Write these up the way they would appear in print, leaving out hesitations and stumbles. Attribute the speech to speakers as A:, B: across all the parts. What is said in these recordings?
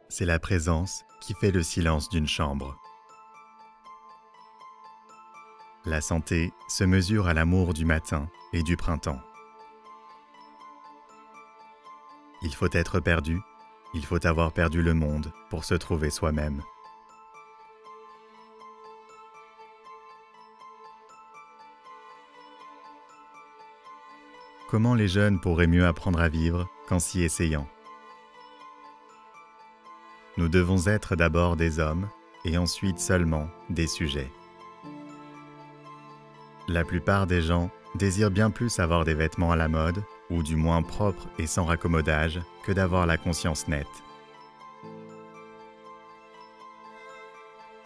A: c'est la présence qui fait le silence d'une chambre. La santé se mesure à l'amour du matin et du printemps. Il faut être perdu, il faut avoir perdu le monde pour se trouver soi-même. Comment les jeunes pourraient mieux apprendre à vivre qu'en s'y essayant? Nous devons être d'abord des hommes et ensuite seulement des sujets. La plupart des gens désirent bien plus avoir des vêtements à la mode, ou du moins propres et sans raccommodage, que d'avoir la conscience nette.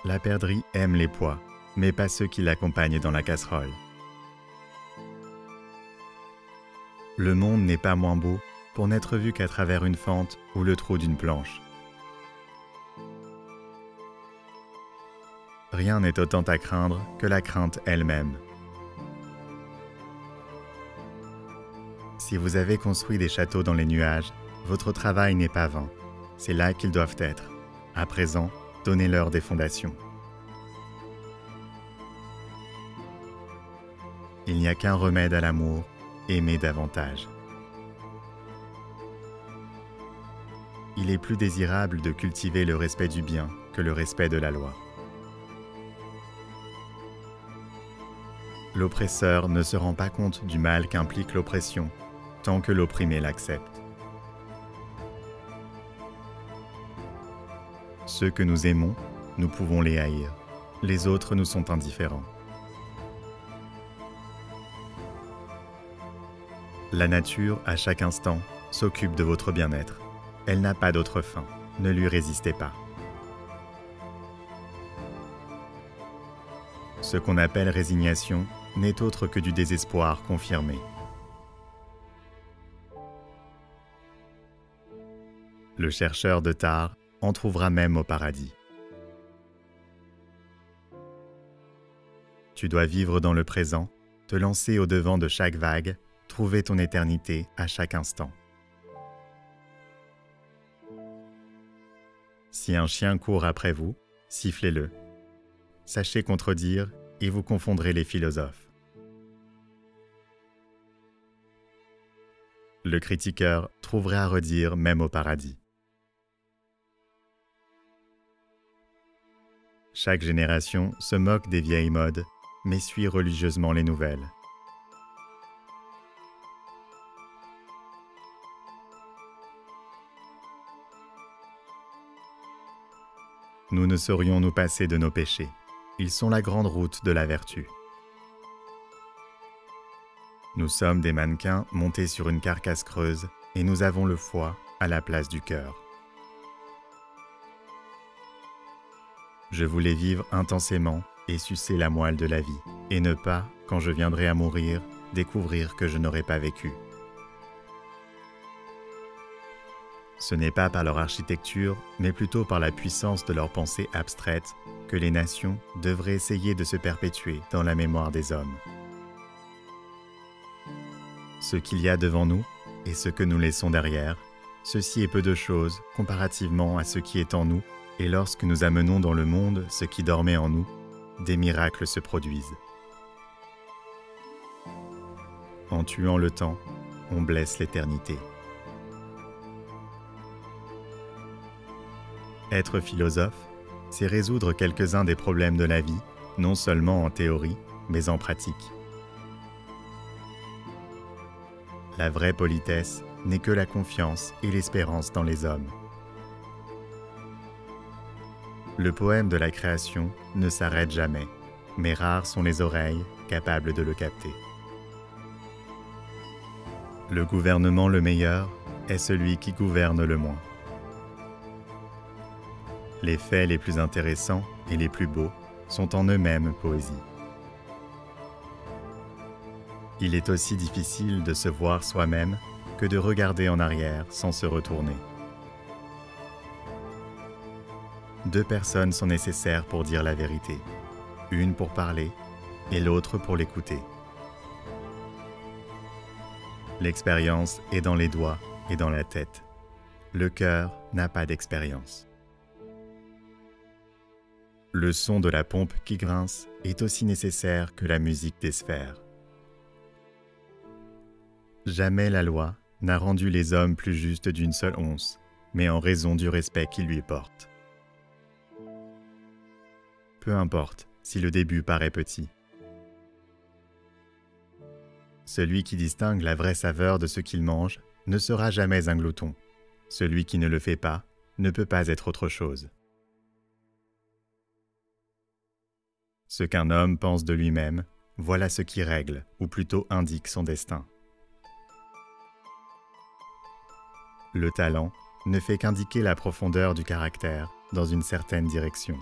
A: La perdrix aime les pois, mais pas ceux qui l'accompagnent dans la casserole. Le monde n'est pas moins beau pour n'être vu qu'à travers une fente ou le trou d'une planche. Rien n'est autant à craindre que la crainte elle-même. Si vous avez construit des châteaux dans les nuages, votre travail n'est pas vain. C'est là qu'ils doivent être. À présent, donnez-leur des fondations. Il n'y a qu'un remède à l'amour, aimer davantage. Il est plus désirable de cultiver le respect du bien que le respect de la loi. L'oppresseur ne se rend pas compte du mal qu'implique l'oppression, tant que l'opprimé l'accepte. Ceux que nous aimons, nous pouvons les haïr. Les autres nous sont indifférents. La nature, à chaque instant, s'occupe de votre bien-être. Elle n'a pas d'autre fin. Ne lui résistez pas. Ce qu'on appelle résignation n'est autre que du désespoir confirmé. Le chercheur de tard en trouvera même au paradis. Tu dois vivre dans le présent, te lancer au-devant de chaque vague, trouver ton éternité à chaque instant. Si un chien court après vous, sifflez-le. Sachez contredire et vous confondrez les philosophes. Le critiqueur trouverait à redire même au paradis. Chaque génération se moque des vieilles modes, mais suit religieusement les nouvelles. Nous ne saurions nous passer de nos péchés. Ils sont la grande route de la vertu. Nous sommes des mannequins montés sur une carcasse creuse et nous avons le foie à la place du cœur. Je voulais vivre intensément et sucer la moelle de la vie, et ne pas, quand je viendrai à mourir, découvrir que je n'aurais pas vécu. Ce n'est pas par leur architecture, mais plutôt par la puissance de leurs pensées abstraites que les nations devraient essayer de se perpétuer dans la mémoire des hommes. Ce qu'il y a devant nous et ce que nous laissons derrière, ceci est peu de choses comparativement à ce qui est en nous, et lorsque nous amenons dans le monde ce qui dormait en nous, des miracles se produisent. En tuant le temps, on blesse l'éternité. Être philosophe, c'est résoudre quelques-uns des problèmes de la vie, non seulement en théorie, mais en pratique. La vraie politesse n'est que la confiance et l'espérance dans les hommes. Le poème de la création ne s'arrête jamais, mais rares sont les oreilles capables de le capter. Le gouvernement le meilleur est celui qui gouverne le moins. Les faits les plus intéressants et les plus beaux sont en eux-mêmes poésie. Il est aussi difficile de se voir soi-même que de regarder en arrière sans se retourner. 2 personnes sont nécessaires pour dire la vérité, une pour parler et l'autre pour l'écouter. L'expérience est dans les doigts et dans la tête. Le cœur n'a pas d'expérience. Le son de la pompe qui grince est aussi nécessaire que la musique des sphères. Jamais la loi n'a rendu les hommes plus justes d'une seule once, mais en raison du respect qu'ils lui portent. Peu importe si le début paraît petit. Celui qui distingue la vraie saveur de ce qu'il mange ne sera jamais un glouton. Celui qui ne le fait pas ne peut pas être autre chose. Ce qu'un homme pense de lui-même, voilà ce qui règle, ou plutôt indique son destin. Le talent ne fait qu'indiquer la profondeur du caractère dans une certaine direction.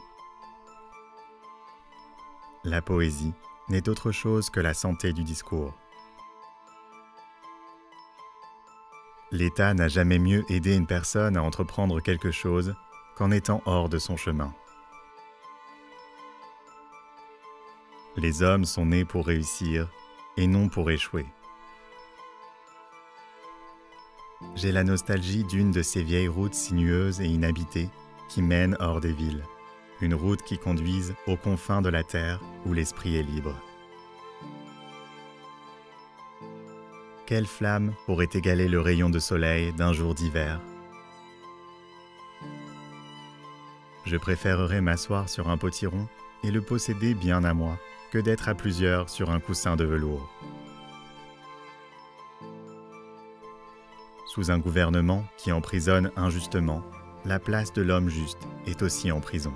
A: La poésie n'est autre chose que la santé du discours. L'État n'a jamais mieux aidé une personne à entreprendre quelque chose qu'en étant hors de son chemin. Les hommes sont nés pour réussir et non pour échouer. J'ai la nostalgie d'une de ces vieilles routes sinueuses et inhabitées qui mènent hors des villes, une route qui conduise aux confins de la terre où l'esprit est libre. Quelle flamme pourrait égaler le rayon de soleil d'un jour d'hiver? Je préférerais m'asseoir sur un potiron et le posséder bien à moi que d'être à plusieurs sur un coussin de velours. Sous un gouvernement qui emprisonne injustement, la place de l'homme juste est aussi en prison.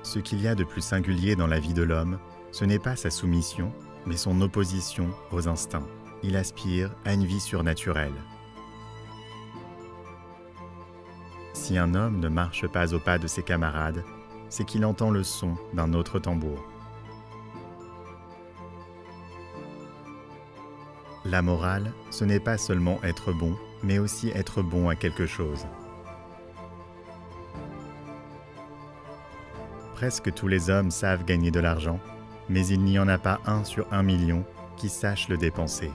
A: Ce qu'il y a de plus singulier dans la vie de l'homme, ce n'est pas sa soumission, mais son opposition aux instincts. Il aspire à une vie surnaturelle. Si un homme ne marche pas au pas de ses camarades, c'est qu'il entend le son d'un autre tambour. La morale, ce n'est pas seulement être bon, mais aussi être bon à quelque chose. Presque tous les hommes savent gagner de l'argent, mais il n'y en a pas un sur 1 million qui sache le dépenser.